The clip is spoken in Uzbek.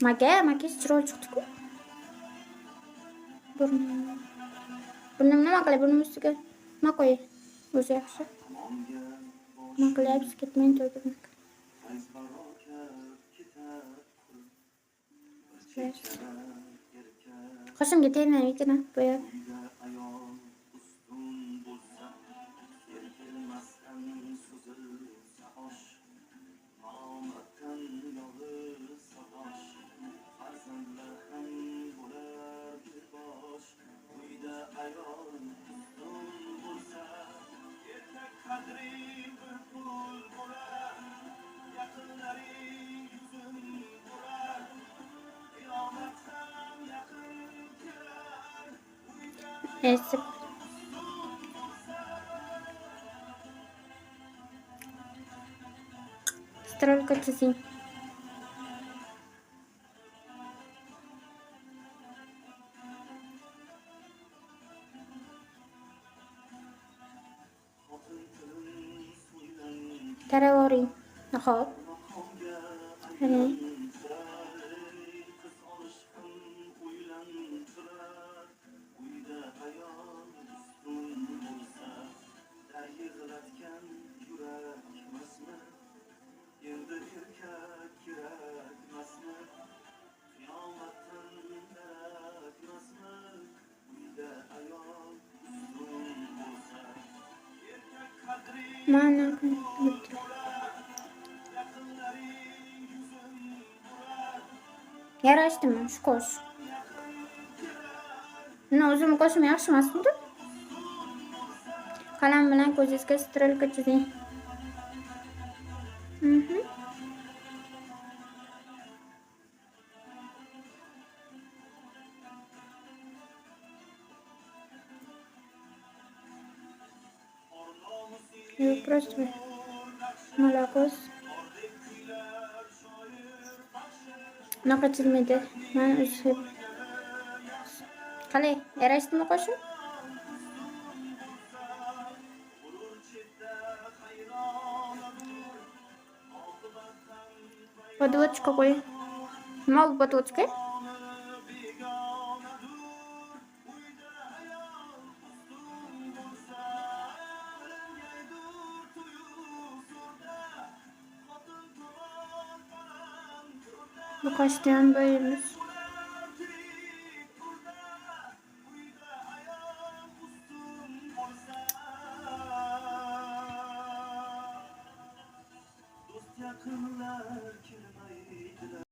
Makiyaj chiroyli chiqdi-ku. Burnim nima qilay? Burnim ustiga nima qo'yay? O'zi yaxshi. Nima qilyapsiz? Ketmang to'g'ri. Qo'shimga tegmaydi-ku, bo'yab. Esip. Strollka chizing. Taravoring. Hop. Hani. Mana yarashdimi shu qo'sh? Buni o'zim qo'shim yaxshi emasmidi? Qalam bilan ko'zingizga strelka chizing. Просто молокос. Bunaqa chizmaydi. Mana o'zi. Qalay, yarashdimi qo'shim? Подводочка qo'y. Nima bu подводка? Bu qoshdan bo'yimiz.